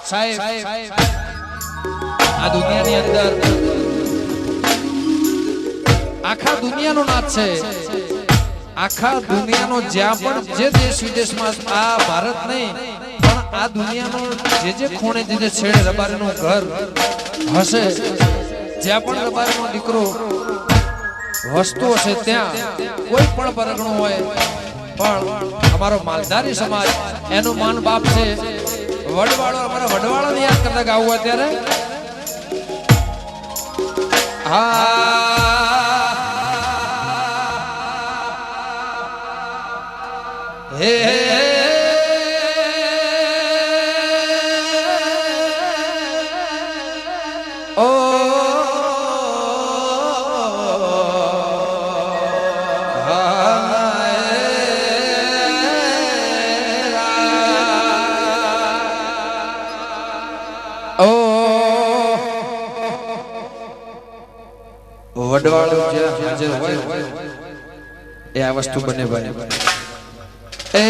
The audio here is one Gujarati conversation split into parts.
સાહેબ આ દુનિયાની અંદર આખા દુનિયાનો નાથ છે. આખા દુનિયાનો જ્યાં પણ જે દેશ વિદેશમાં આ ભારત નહીં પણ આ દુનિયાનો જે ખૂણે જે છેડે રબારીનું ઘર હશે, જ્યાં પણ રબારીનો દીકરો વસ્તુ હશે ત્યાં કોઈ પણ પરગણું હોય પણ અમારો માલધારી સમાજ એનું માન બાપ છે. વડવાળો અમારા વડવાળાને યાદ કરતા ગાવું અત્યારે હે ઓ વડવાળો જે હાજર હોય એ આ વસ્તુ બને બને એ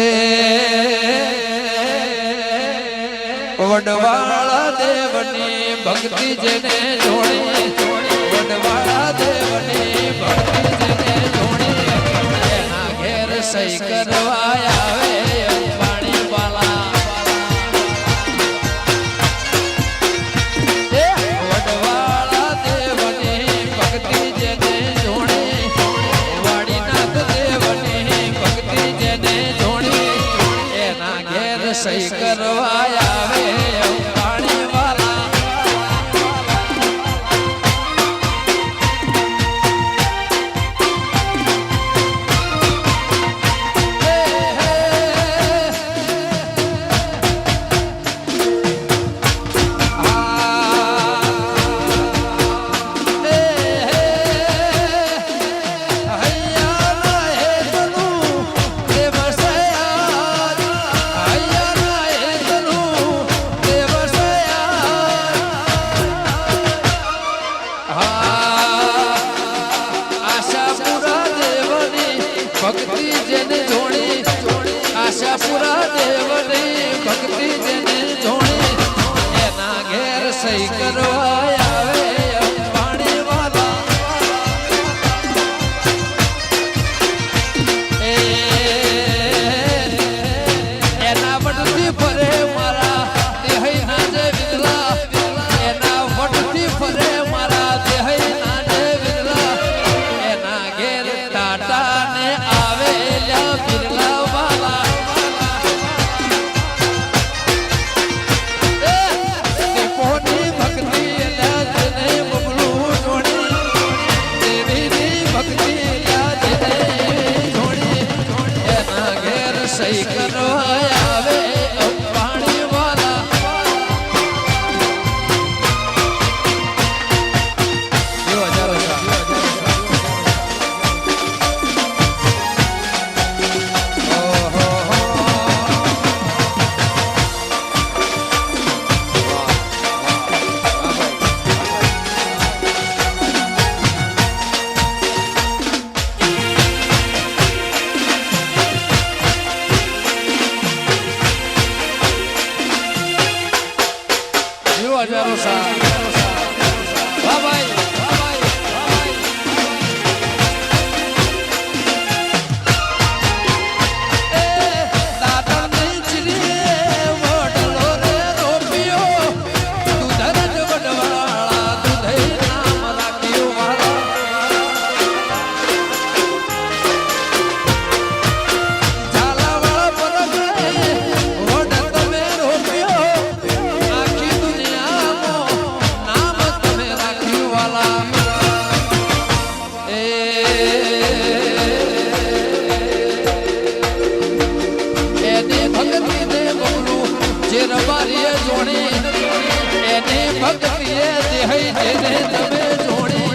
વડવાળા દેવની ભક્તિ જેને જોડી, વડવાળા દેવની ભક્તિ જેને જોડી એના ઘેર સહી કરવા આવે પાણી વાલા. વડવાળા દેવની ભક્તિ જેને જોડી, વાડીનાથ દેવની ભક્તિ જેને જોડી એના ઘેર સહી કરવા આવે પાણી વાલા. ભક્તિ જેને જોડી, આશાપુરા દેવની ભક્તિ જેને જોડી એના ઘેર સહી કરવા આવે પાણી વાલા. એના વટથી ફરે મારા દેહના જે વિરલા, એના વટથી ફરે મારા દેહના જે વિરલા એના ઘેર ટાટા ને આવેલા બિરલા વાલા. પોની ભક્તિ લાજને બબલું જોડી, દેવીની ભક્તિ લાજને જોડી એના ઘેર સહી કરવા આવે પાણી વાલા. જો હજારો હજારો વાહ ભાઈ ભક્તિએ દેહી જેને તમે જોડી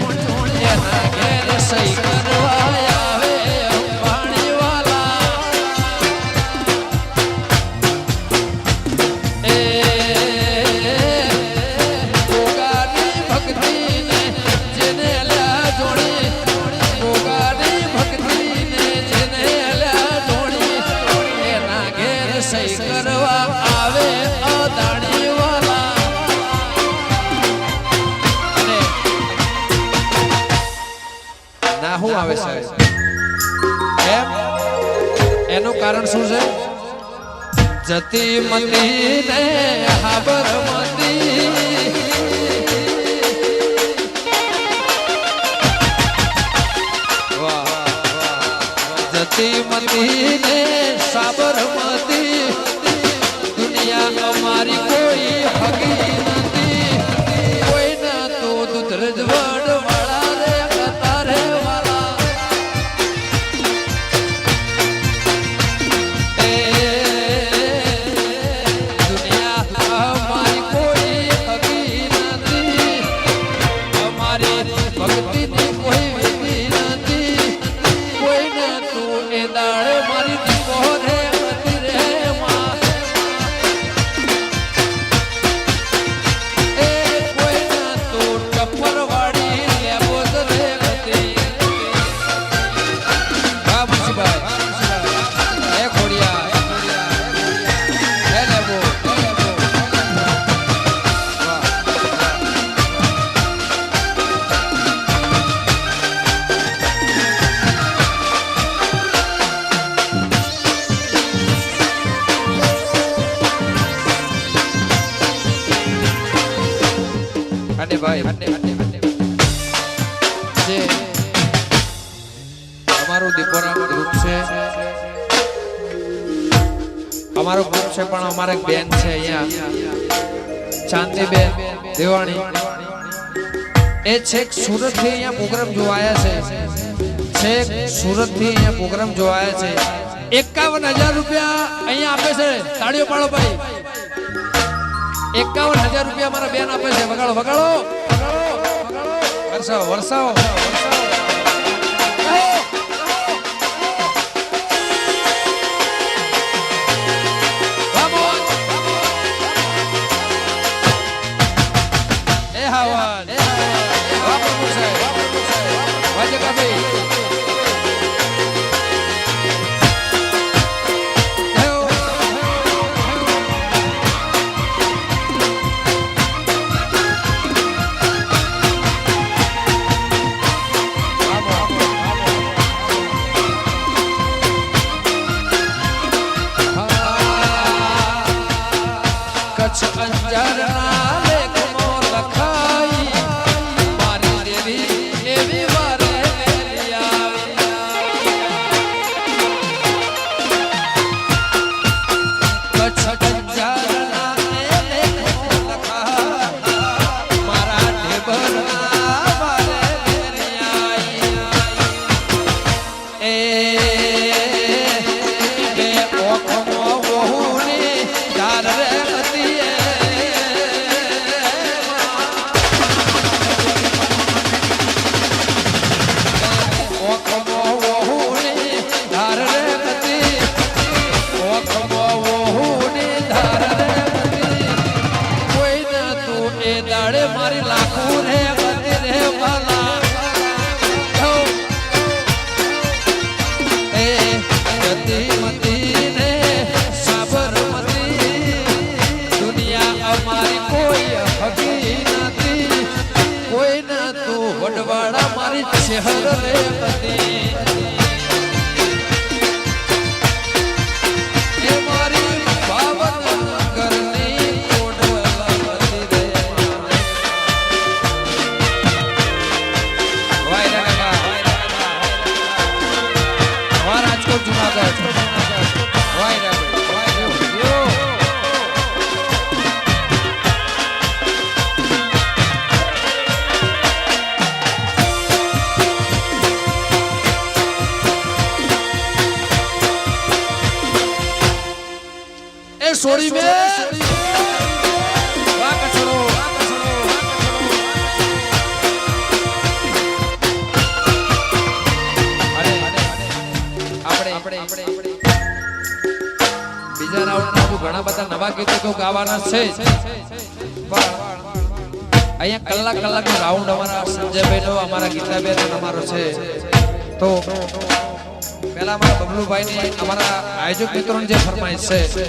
એના ઘેર સહી કરવા આવે પાણી વાલા. એ ગોગાની ભક્તિને જેને લ્યા જોડી, ગોગાની ભક્તિને જેને લ્યા જોડી એના ઘેર સહી કરવા આવે અદાણી વાલા. હું આવે છે એમ એનું કારણ શું છે? જતી મતી ને હાબર મતી જતી મતી ને સાબરમતી દુનિયા અમારી કોઈ હગી નથી કોઈ ના તો દુધરજ વડ વાળા રે કતારે વાળા એ દુનિયા અમારી કોઈ હગી નથી અમારી ભક્તિની કોઈ વિધિ નથી કોઈ ના તું એ દાડે મારી દીવો રે હતી રે માં એ કોઈ ના તું ટપ્પર વાળી લેબો રે હતી હા મુસીભાઈ એ ખોડિયા એ લેબો અને ભાઈ જે અમારું દીપોરામ ગ્રુપ છે અમારું ગ્રુપ છે પણ અમારે એક બેન છે અહીંયા ચાંદીબેન દેવાણી એ છેક સુરત થી અહીંયા પ્રોગ્રામ જોવાયા છે છેક સુરત થી અહીંયા પ્રોગ્રામ જોવાયા છે 51,000 રૂપિયા અહીંયા આપે છે તાળીઓ પાડો ભાઈ 51,000 રૂપિયા મારા બેન આપે છે વગાડો વગાડો વરસાવો વરસાવો એ હાવાન વાપરો સાહેબ વાજકા ભાઈ વડવાડા મારી શહેર રે પતિ એ મારી ભાવનગરની કોડવલા પતિ રે વાયરા વા રાજકોટ જુનાગઢ વાયરા सोड़ी में બીજા રાઉન્ડમાં ઘણા બધા નવા ગીતો ગાવાના છે અહીંયા કલાકનો રાઉન્ડ અમારા સંજયભાઈ નો અમારા ગીતાબેન અમારો છે તો પહેલા અમારા બબલુભાઈ ની અમારા આયોજક મિત્રોની જે ફરમાઈશ છે